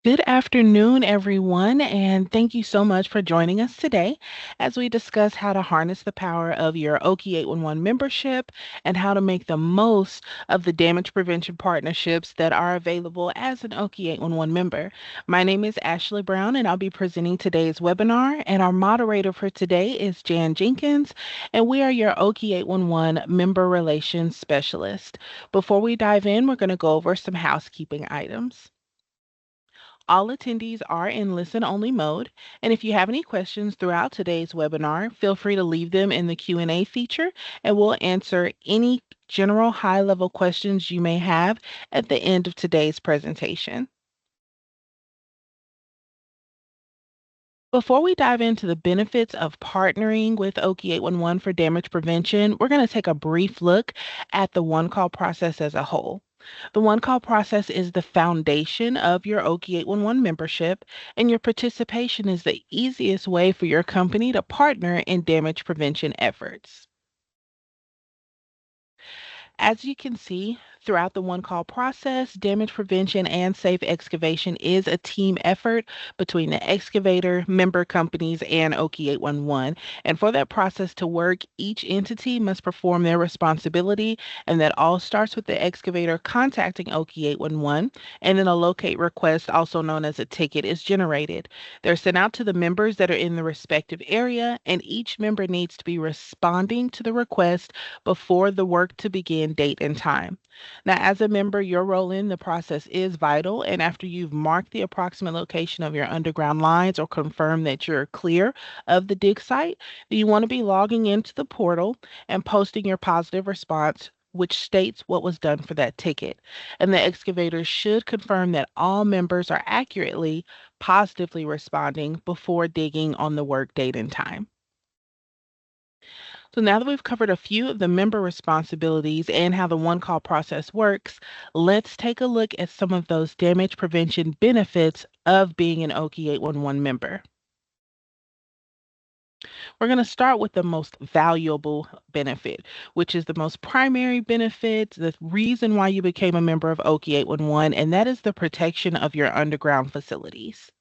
Good afternoon, everyone, and thank you so much for joining us today as we discuss how to harness the power of your OKIE 811 membership and how to make the most of the damage prevention partnerships that are available as an OKIE 811 member. My name is Ashley Brown, and I'll be presenting today's webinar. And our moderator for today is Jan Jenkins, and we are your OKIE 811 member relations specialist. Before we dive in, we're going to go over some housekeeping items. All attendees are in listen-only mode, and if you have any questions throughout today's webinar, feel free to leave them in the Q&A feature, and we'll answer any general high-level questions you may have at the end of today's presentation. Before we dive into the benefits of partnering with OKIE 811 for damage prevention, we're going to take a brief look at the one-call process as a whole. The one-call process is the foundation of your OKIE 811 membership, and your participation is the easiest way for your company to partner in damage prevention efforts. As you can see, throughout the one call process, damage prevention and safe excavation is a team effort between the excavator, member companies, and OKIE 811. And for that process to work, each entity must perform their responsibility, and that all starts with the excavator contacting OKIE 811, and then a locate request, also known as a ticket, is generated. They're sent out to the members that are in the respective area, and each member needs to be responding to the request before the work to begin date and time. Now, as a member, your role in the process is vital, and after you've marked the approximate location of your underground lines or confirmed that you're clear of the dig site, you want to be logging into the portal and posting your positive response, which states what was done for that ticket. And the excavator should confirm that all members are accurately, positively responding before digging on the work date and time. So now that we've covered a few of the member responsibilities and how the one call process works, let's take a look at some of those damage prevention benefits of being an OKIE 811 member. We're going to start with the most valuable benefit, which is the most primary benefit, the reason why you became a member of OKIE 811, and that is the protection of your underground facilities.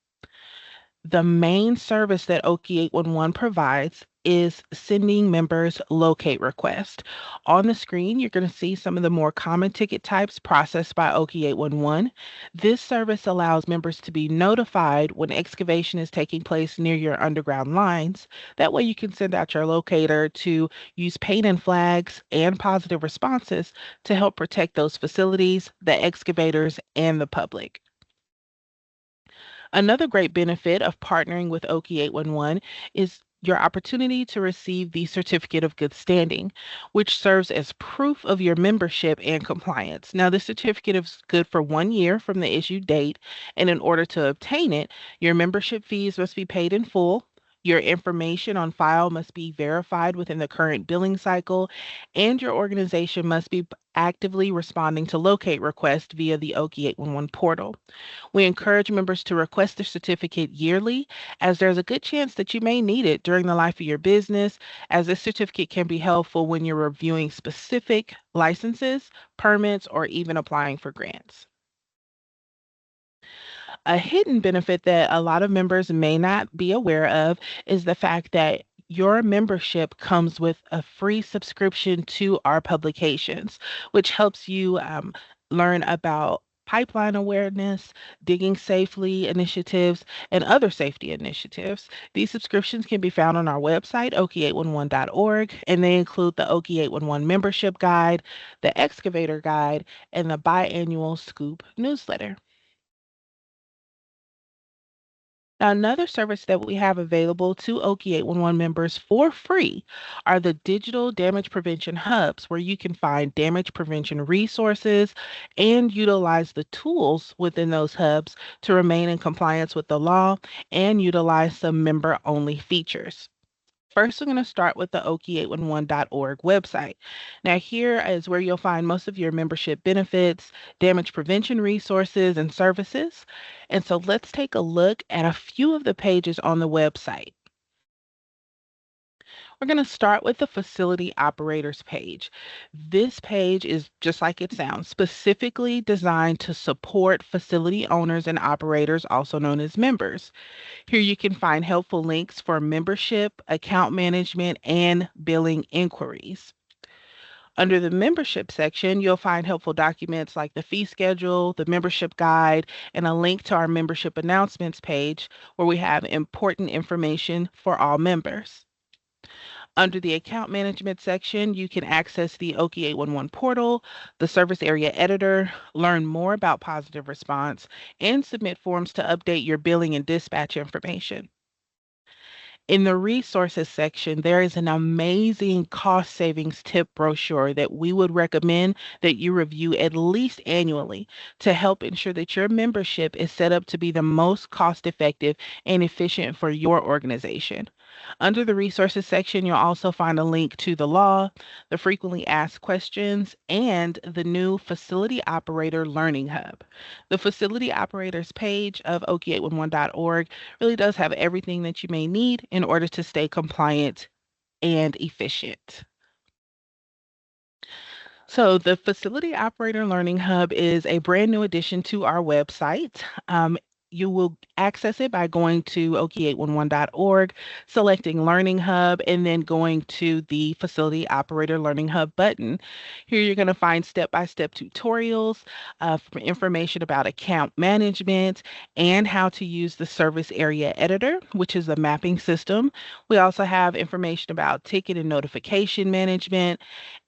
The main service that OKIE 811 provides is sending members locate requests. On the screen, you're going to see some of the more common ticket types processed by OKIE 811. This service allows members to be notified when excavation is taking place near your underground lines. That way you can send out your locator to use paint and flags and positive responses to help protect those facilities, the excavators, and the public. Another great benefit of partnering with OKIE 811 is your opportunity to receive the Certificate of Good Standing, which serves as proof of your membership and compliance. Now, this certificate is good for 1 year from the issue date, and in order to obtain it, your membership fees must be paid in full. Your information on file must be verified within the current billing cycle, and your organization must be actively responding to locate requests via the OKIE 811 portal. We encourage members to request the certificate yearly, as there's a good chance that you may need it during the life of your business, as this certificate can be helpful when you're reviewing specific licenses, permits, or even applying for grants. A hidden benefit that a lot of members may not be aware of is the fact that your membership comes with a free subscription to our publications, which helps you learn about pipeline awareness, digging safely initiatives, and other safety initiatives. These subscriptions can be found on our website, OKIE811.org, and they include the OKIE 811 membership guide, the excavator guide, and the biannual Scoop newsletter. Now, another service that we have available to OKIE 811 members for free are the digital damage prevention hubs, where you can find damage prevention resources and utilize the tools within those hubs to remain in compliance with the law and utilize some member only features. First, we're going to start with the OKIE811.org website. Now, here is where you'll find most of your membership benefits, damage prevention resources, and services. And so let's take a look at a few of the pages on the website. We're going to start with the facility operators page. This page is just like it sounds, specifically designed to support facility owners and operators, also known as members. Here you can find helpful links for membership, account management, and billing inquiries. Under the membership section, you'll find helpful documents like the fee schedule, the membership guide, and a link to our membership announcements page where we have important information for all members. Under the account management section, you can access the OKIE 811 portal, the service area editor, learn more about positive response, and submit forms to update your billing and dispatch information. In the resources section, there is an amazing cost savings tip brochure that we would recommend that you review at least annually to help ensure that your membership is set up to be the most cost effective and efficient for your organization. Under the resources section, you'll also find a link to the law, the frequently asked questions, and the new Facility Operator Learning Hub. The Facility Operators page of OKIE811.org really does have everything that you may need in order to stay compliant and efficient. So the Facility Operator Learning Hub is a brand new addition to our website. You will access it by going to OKIE811.org, selecting Learning Hub, and then going to the Facility Operator Learning Hub button. Here you're going to find step-by-step tutorials, information about account management, and how to use the Service Area Editor, which is a mapping system. We also have information about ticket and notification management,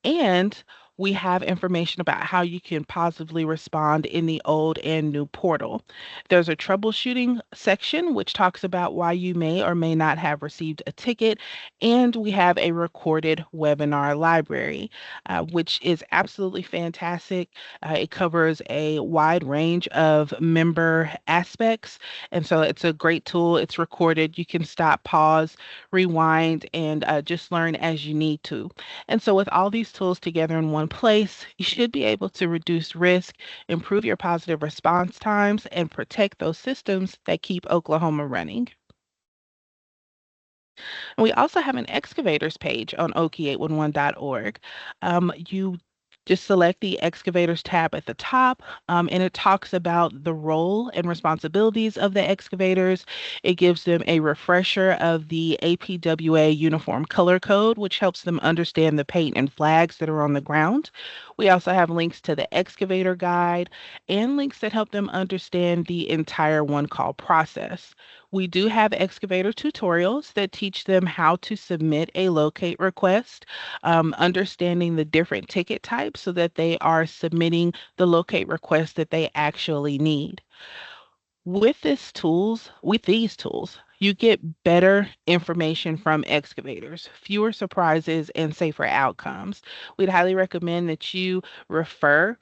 and we have information about how you can positively respond in the old and new portal. There's a troubleshooting section which talks about why you may or may not have received a ticket, and we have a recorded webinar library, which is absolutely fantastic. It covers a wide range of member aspects, and so it's a great tool. It's recorded. You can stop, pause, rewind, and just learn as you need to. And so, with all these tools together in one place, you should be able to reduce risk, improve your positive response times, and protect those systems that keep Oklahoma running. And we also have an excavators page on OKIE811.org. You just select the excavators tab at the top, and it talks about the role and responsibilities of the excavators. It gives them a refresher of the APWA uniform color code, which helps them understand the paint and flags that are on the ground. We also have links to the excavator guide and links that help them understand the entire one call process. We do have excavator tutorials that teach them how to submit a locate request, understanding the different ticket types so that they are submitting the locate request that they actually need. With these tools, you get better information from excavators, fewer surprises, and safer outcomes. We'd highly recommend that you refer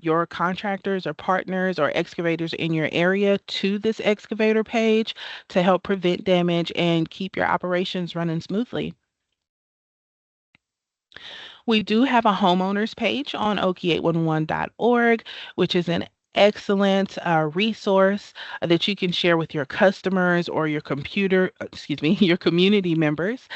your contractors or partners or excavators in your area to this excavator page to help prevent damage and keep your operations running smoothly. We do have a homeowners page on OKIE811.org, which is an excellent resource that you can share with your customers or your community members,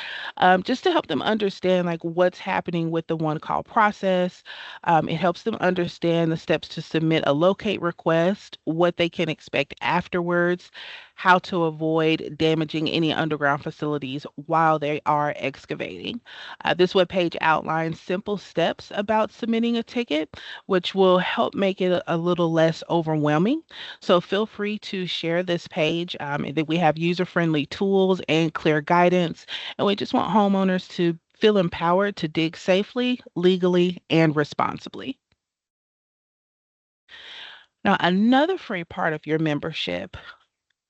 just to help them understand like what's happening with the one call process. It helps them understand the steps to submit a locate request, what they can expect afterwards, how to avoid damaging any underground facilities while they are excavating. This webpage outlines simple steps about submitting a ticket, which will help make it a little less overwhelming. So feel free to share this page. That we have user-friendly tools and clear guidance, and we just want homeowners to feel empowered to dig safely, legally, and responsibly. Now, another free part of your membership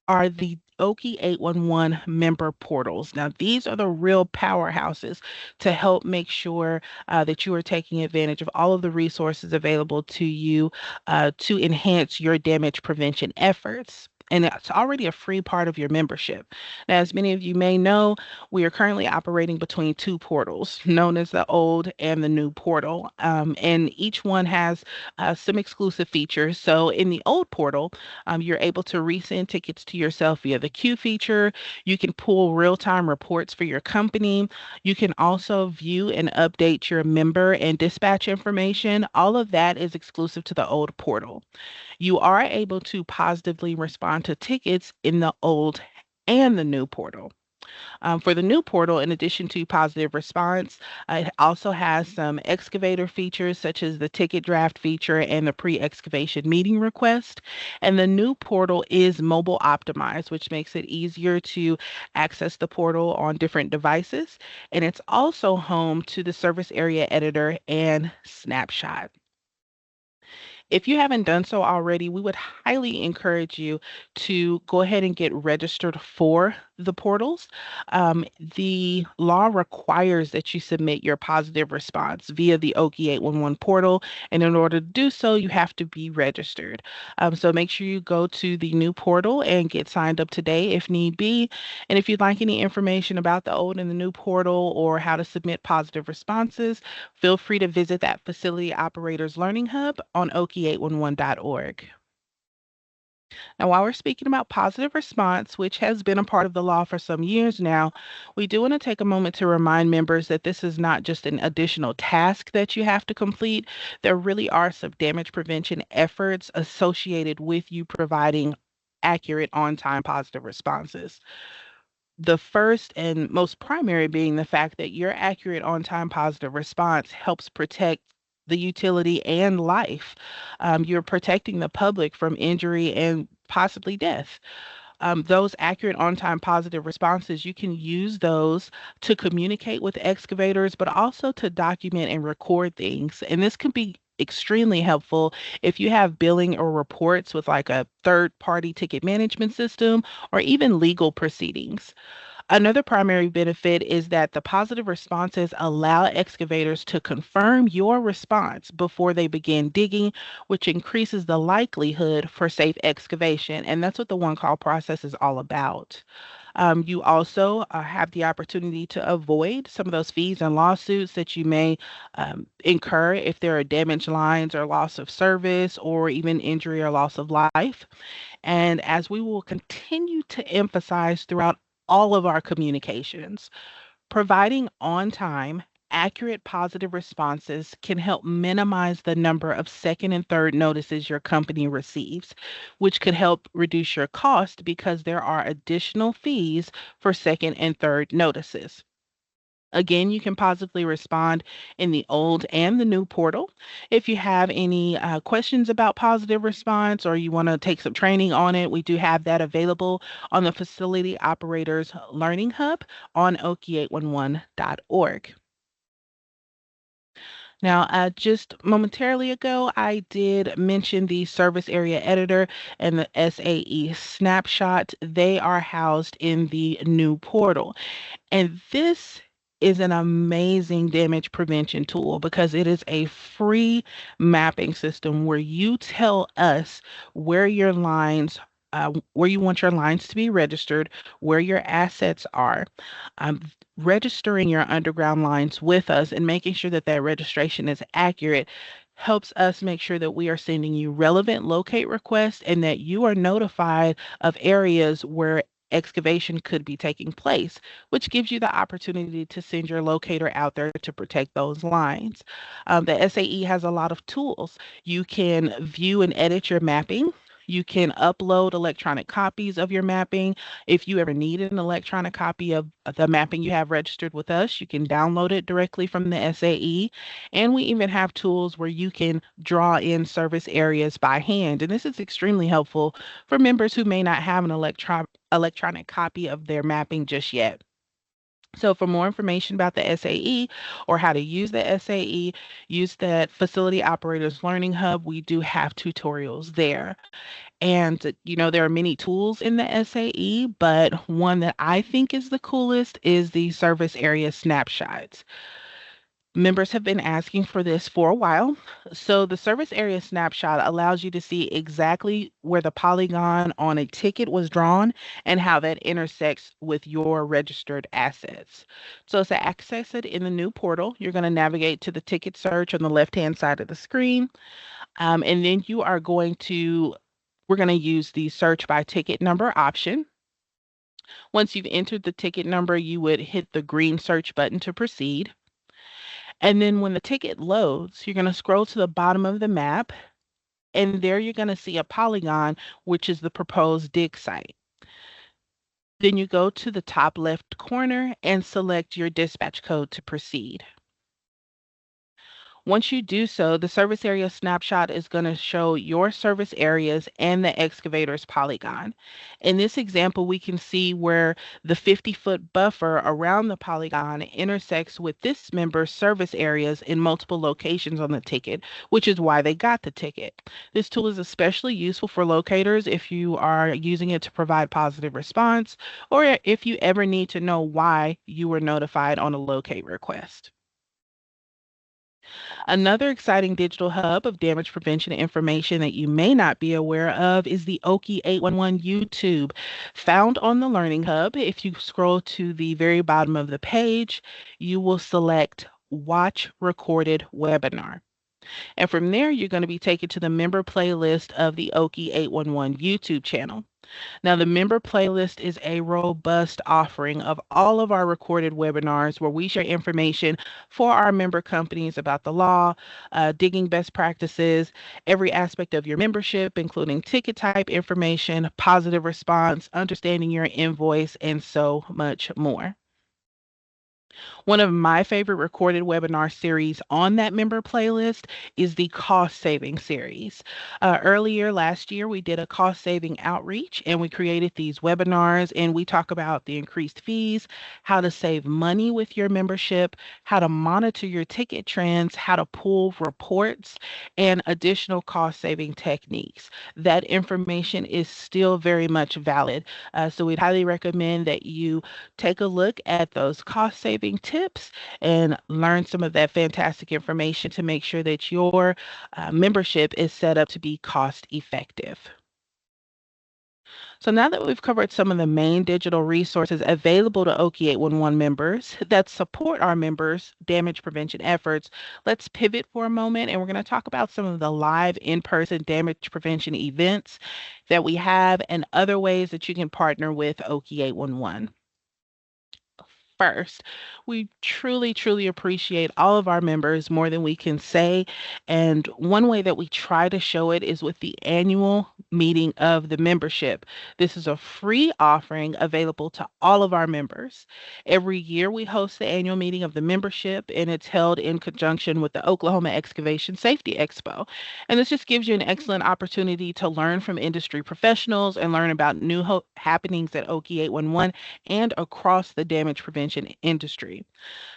are the OKIE 811 member portals. Now, these are the real powerhouses to help make sure that you are taking advantage of all of the resources available to you to enhance your damage prevention efforts. and it's already a free part of your membership. Now, as many of you may know, we are currently operating between two portals, known as the old and the new portal. And each one has some exclusive features. So in the old portal, you're able to resend tickets to yourself via the queue feature. You can pull real-time reports for your company. You can also view and update your member and dispatch information. All of that is exclusive to the old portal. You are able to positively respond to tickets in the old and the new portal. For the new portal, in addition to positive response, it also has some excavator features such as the ticket draft feature and the pre-excavation meeting request. And the new portal is mobile optimized, which makes it easier to access the portal on different devices. And it's also home to the service area editor and snapshot. If you haven't done so already, we would highly encourage you to go ahead and get registered for the portals. The law requires that you submit your positive response via the OKIE 811 portal. And in order to do so, you have to be registered. So make sure you go to the new portal and get signed up today if need be. And if you'd like any information about the old and the new portal or how to submit positive responses, feel free to visit that Facility Operators Learning Hub on OKIE811.org. Now, while we're speaking about positive response, which has been a part of the law for some years now, we do want to take a moment to remind members that this is not just an additional task that you have to complete. There really are some damage prevention efforts associated with you providing accurate, on time positive responses. The first and most primary being the fact that your accurate, on time positive response helps protect the utility and life. You're protecting the public from injury and possibly death. Those accurate, on time positive responses, you can use those to communicate with excavators, but also to document and record things. And this can be extremely helpful if you have billing or reports with like a third party ticket management system or even legal proceedings. Another primary benefit is that the positive responses allow excavators to confirm your response before they begin digging, which increases the likelihood for safe excavation. And that's what the one call process is all about. You also have the opportunity to avoid some of those fees and lawsuits that you may incur if there are damaged lines or loss of service or even injury or loss of life. And as we will continue to emphasize throughout all of our communications, providing on time, accurate positive responses can help minimize the number of second and third notices your company receives, which could help reduce your cost because there are additional fees for second and third notices. Again, you can positively respond in the old and the new portal. If you have any questions about positive response or you want to take some training on it, we do have that available on the Facility Operators Learning Hub on OKIE811.org. Now, just momentarily ago, I did mention the service area editor and the SAE snapshot. They are housed in the new portal. And this is an amazing damage prevention tool because it is a free mapping system where you tell us where your lines, where you want your lines to be registered, where your assets are. Um, Registering your underground lines with us and making sure that that registration is accurate helps us make sure that we are sending you relevant locate requests and that you are notified of areas where excavation could be taking place, which gives you the opportunity to send your locator out there to protect those lines. The SAE has a lot of tools. You can view and edit your mapping. You can upload electronic copies of your mapping. If you ever need an electronic copy of the mapping you have registered with us, you can download it directly from the SAE. And we even have tools where you can draw in service areas by hand. And this is extremely helpful for members who may not have an electronic copy of their mapping just yet. So for more information about the SAE or how to use the SAE, use that Facility Operators Learning Hub. We do have tutorials there. And, there are many tools in the SAE, but one that I think is the coolest is the service area snapshots. Members have been asking for this for a while. So, the service area snapshot allows you to see exactly where the polygon on a ticket was drawn and how that intersects with your registered assets. So, to access it in the new portal, you're going to navigate to the ticket search on the left hand side of the screen. And then we're going to use the search by ticket number option. Once you've entered the ticket number, you would hit the green search button to proceed. And then when the ticket loads, you're going to scroll to the bottom of the map, and there you're going to see a polygon, which is the proposed dig site. Then you go to the top left corner and select your dispatch code to proceed. Once you do so, the service area snapshot is going to show your service areas and the excavator's polygon. In this example, we can see where the 50-foot buffer around the polygon intersects with this member's service areas in multiple locations on the ticket, which is why they got the ticket. This tool is especially useful for locators if you are using it to provide positive response, or if you ever need to know why you were notified on a locate request. Another exciting digital hub of damage prevention information that you may not be aware of is the OKIE 811 YouTube. Found on the Learning Hub, if you scroll to the very bottom of the page, you will select Watch Recorded Webinar. And from there, you're going to be taken to the member playlist of the OKIE 811 YouTube channel. Now, the member playlist is a robust offering of all of our recorded webinars where we share information for our member companies about the law, digging best practices, every aspect of your membership, including ticket type information, positive response, understanding your invoice, and so much more. One of my favorite recorded webinar series on that member playlist is the cost saving series. Earlier last year, we did a cost saving outreach and we created these webinars, and we talk about the increased fees, how to save money with your membership, how to monitor your ticket trends, how to pull reports, and additional cost saving techniques. That information is still very much valid. So we'd highly recommend that you take a look at those cost saving tips and learn some of that fantastic information to make sure that your membership is set up to be cost effective. So now that we've covered some of the main digital resources available to OKIE 811 members that support our members' damage prevention efforts, let's pivot for a moment and we're going to talk about some of the live in-person damage prevention events that we have and other ways that you can partner with OKIE 811. First, we truly, truly appreciate all of our members more than we can say. And one way that we try to show it is with the annual meeting of the membership. This is a free offering available to all of our members. Every year we host the annual meeting of the membership, and it's held in conjunction with the Oklahoma Excavation Safety Expo. And this just gives you an excellent opportunity to learn from industry professionals and learn about new happenings at OKIE 811 and across the damage prevention industry.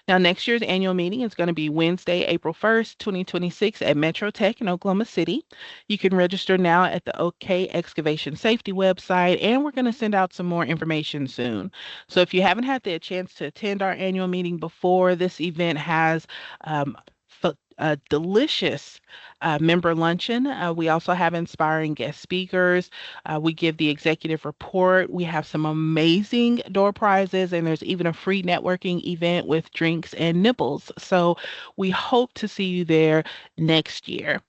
Now, next year's annual meeting is going to be Wednesday, April 1st, 2026 at Metro Tech in Oklahoma City. You can register now at the OK Excavation Safety website, and we're going to send out some more information soon. So if you haven't had the chance to attend our annual meeting before, this event has a delicious member luncheon. We also have inspiring guest speakers. We give the executive report. We have some amazing door prizes, and there's even a free networking event with drinks and nibbles. So we hope to see you there next year.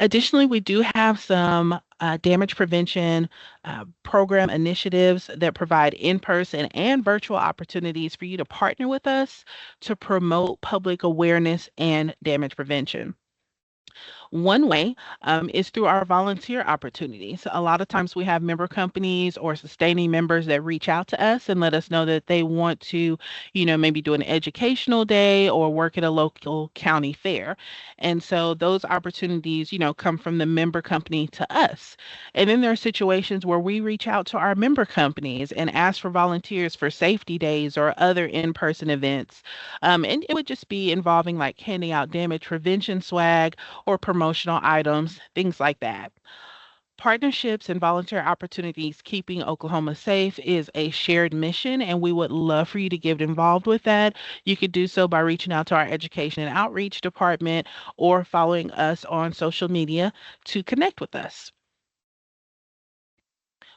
Additionally, we do have some damage prevention program initiatives that provide in-person and virtual opportunities for you to partner with us to promote public awareness and damage prevention. One way is through our volunteer opportunities. A lot of times we have member companies or sustaining members that reach out to us and let us know that they want to, maybe do an educational day or work at a local county fair. And so those opportunities, come from the member company to us. And then there are situations where we reach out to our member companies and ask for volunteers for safety days or other in-person events. And it would just be involving like handing out damage prevention swag or promotional items, things like that. Partnerships and volunteer opportunities keeping Oklahoma safe is a shared mission, and we would love for you to get involved with that. You could do so by reaching out to our Education and Outreach Department or following us on social media to connect with us.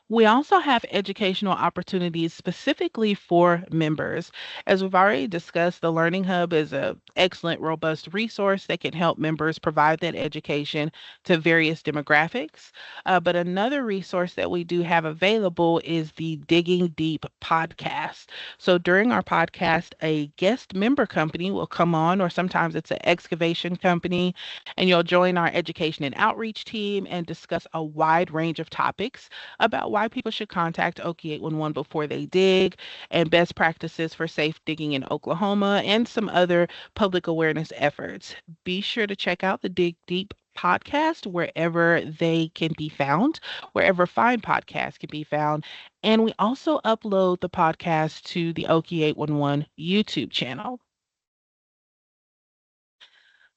We also have educational opportunities specifically for members. As we've already discussed, the Learning Hub is an excellent, robust resource that can help members provide that education to various demographics. But another resource that we do have available is the Digging Deep podcast. So during our podcast, a guest member company will come on, or sometimes it's an excavation company, and you'll join our education and outreach team and discuss a wide range of topics about why people should contact OKIE 811 before they dig, and best practices for safe digging in Oklahoma, and some other public awareness efforts. Be sure to check out the Dig Deep podcast wherever they can be found, wherever fine podcasts can be found. And we also upload the podcast to the OKIE 811 YouTube channel.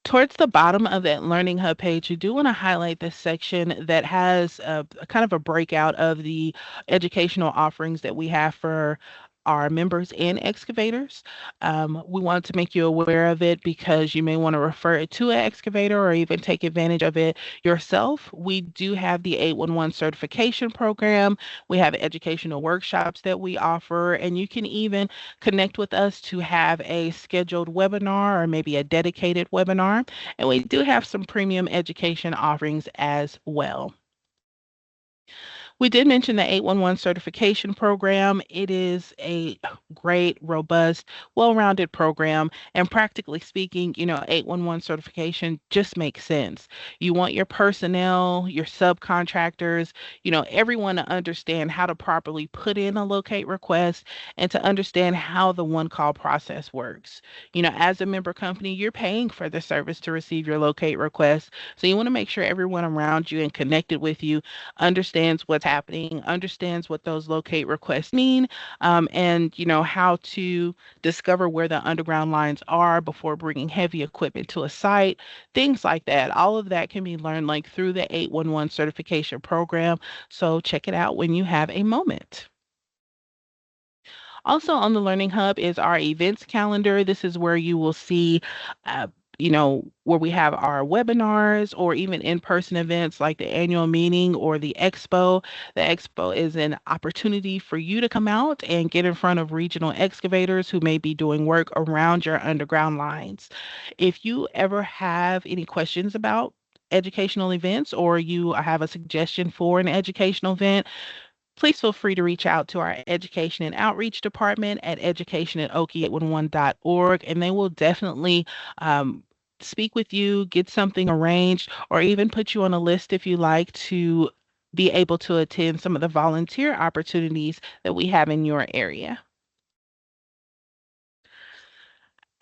Towards the bottom of that Learning Hub page, you do want to highlight this section that has a kind of a breakout of the educational offerings that we have for our members and excavators. We want to make you aware of it because you may want to refer it to an excavator or even take advantage of it yourself. We do have the 811 certification program. We have educational workshops that we offer, and you can even connect with us to have a scheduled webinar or maybe a dedicated webinar. And we do have some premium education offerings as well. We did mention the 811 certification program. It is a great, robust, well-rounded program. And practically speaking, 811 certification just makes sense. You want your personnel, your subcontractors, everyone to understand how to properly put in a locate request and to understand how the one call process works. As a member company, you're paying for the service to receive your locate request. So you want to make sure everyone around you and connected with you understands what's happening, understands what those locate requests mean, and how to discover where the underground lines are before bringing heavy equipment to a site, things like that. All of that can be learned like through the 811 certification program. So check it out when you have a moment. Also on the Learning Hub is our events calendar. This is where you will see, where we have our webinars or even in-person events like the annual meeting or the expo. The expo is an opportunity for you to come out and get in front of regional excavators who may be doing work around your underground lines. If you ever have any questions about educational events or you have a suggestion for an educational event, please feel free to reach out to our Education and Outreach Department at education@okie811.org, and they will definitely speak with you, get something arranged, or even put you on a list if you like to be able to attend some of the volunteer opportunities that we have in your area.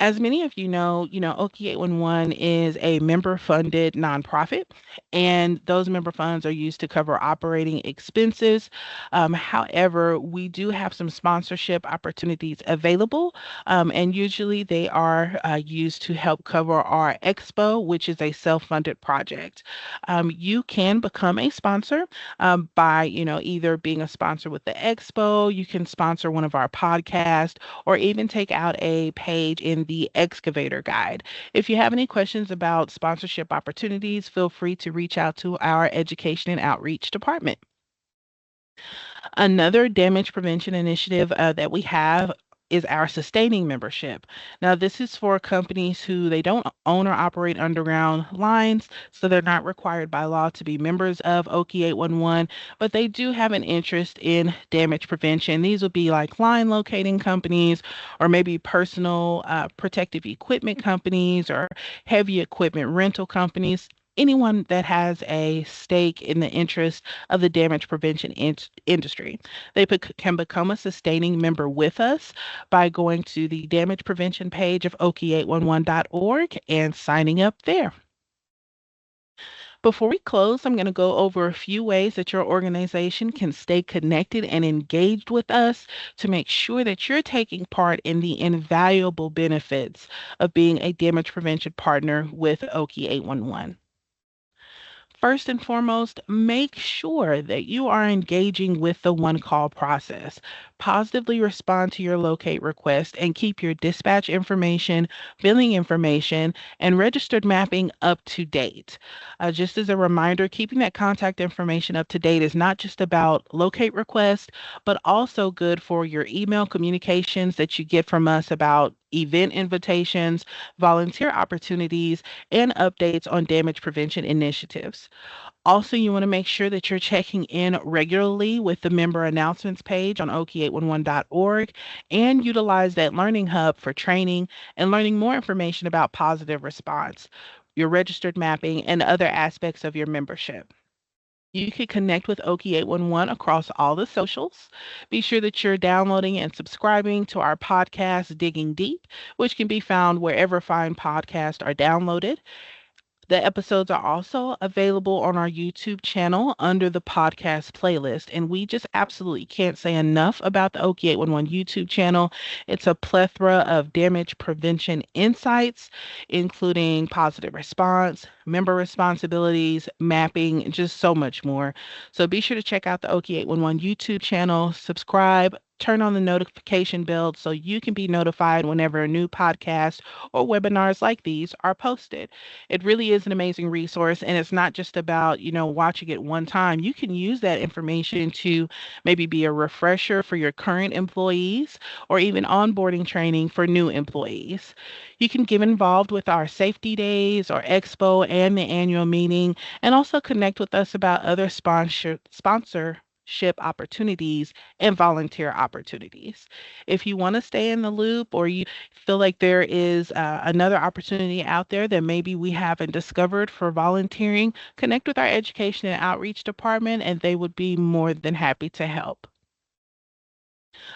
As many of OKIE 811 is a member-funded nonprofit, and those member funds are used to cover operating expenses. However, we do have some sponsorship opportunities available, and usually they are used to help cover our expo, which is a self-funded project. You can become a sponsor by, either being a sponsor with the expo, you can sponsor one of our podcasts, or even take out a page in the excavator guide. If you have any questions about sponsorship opportunities, feel free to reach out to our education and outreach department. Another damage prevention initiative that we have is our sustaining membership. Now, this is for companies who they don't own or operate underground lines, so they're not required by law to be members of OKIE 811, but they do have an interest in damage prevention. These would be like line locating companies or maybe personal protective equipment companies or heavy equipment rental companies. Anyone that has a stake in the interest of the damage prevention industry. They can become a sustaining member with us by going to the damage prevention page of okie811.org and signing up there. Before we close, I'm going to go over a few ways that your organization can stay connected and engaged with us to make sure that you're taking part in the invaluable benefits of being a damage prevention partner with OKIE 811. First and foremost, make sure that you are engaging with the one call process. Positively respond to your locate request and keep your dispatch information, billing information, and registered mapping up to date. Just as a reminder, keeping that contact information up to date is not just about locate requests, but also good for your email communications that you get from us about event invitations, volunteer opportunities, and updates on damage prevention initiatives. Also, you want to make sure that you're checking in regularly with the member announcements page on OKIE811.org and utilize that Learning Hub for training and learning more information about positive response, your registered mapping, and other aspects of your membership. You can connect with Okie 811 across all the socials. Be sure that you're downloading and subscribing to our podcast, Digging Deep, which can be found wherever fine podcasts are downloaded. The episodes are also available on our YouTube channel under the podcast playlist. And we just absolutely can't say enough about the Okie 811 YouTube channel. It's a plethora of damage prevention insights, including positive response, member responsibilities, mapping, and just so much more. So be sure to check out the Okie 811 YouTube channel, subscribe, turn on the notification bell so you can be notified whenever a new podcast or webinars like these are posted. It really is an amazing resource, and it's not just about, watching it one time. You can use that information to maybe be a refresher for your current employees or even onboarding training for new employees. You can get involved with our safety days or expo and the annual meeting, and also connect with us about other sponsorship opportunities and volunteer opportunities. If you want to stay in the loop or you feel like there is another opportunity out there that maybe we haven't discovered for volunteering, connect with our education and outreach department, and they would be more than happy to help.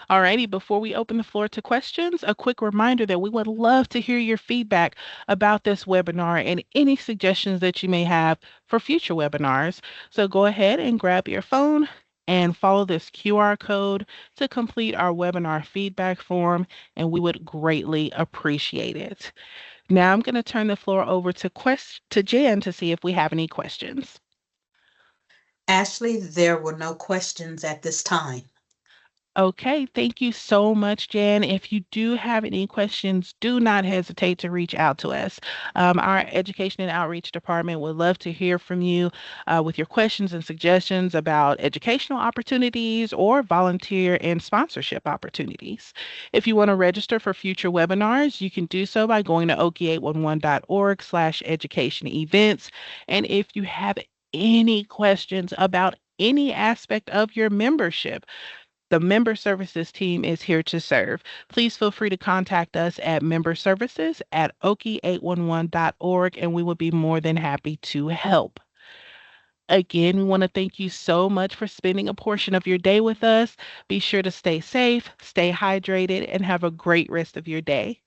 Alrighty, before we open the floor to questions, a quick reminder that we would love to hear your feedback about this webinar and any suggestions that you may have for future webinars. So go ahead and grab your phone and follow this QR code to complete our webinar feedback form, and we would greatly appreciate it. Now I'm going to turn the floor over to Jen to see if we have any questions. Ashley, there were no questions at this time. Okay, thank you so much, Jan. If you do have any questions, do not hesitate to reach out to us. Our Education and Outreach Department would love to hear from you with your questions and suggestions about educational opportunities or volunteer and sponsorship opportunities. If you want to register for future webinars, you can do so by going to okie811.org/education events. And if you have any questions about any aspect of your membership, the member services team is here to serve. Please feel free to contact us at memberservices@okie811.org, and we will be more than happy to help. Again, we want to thank you so much for spending a portion of your day with us. Be sure to stay safe, stay hydrated, and have a great rest of your day.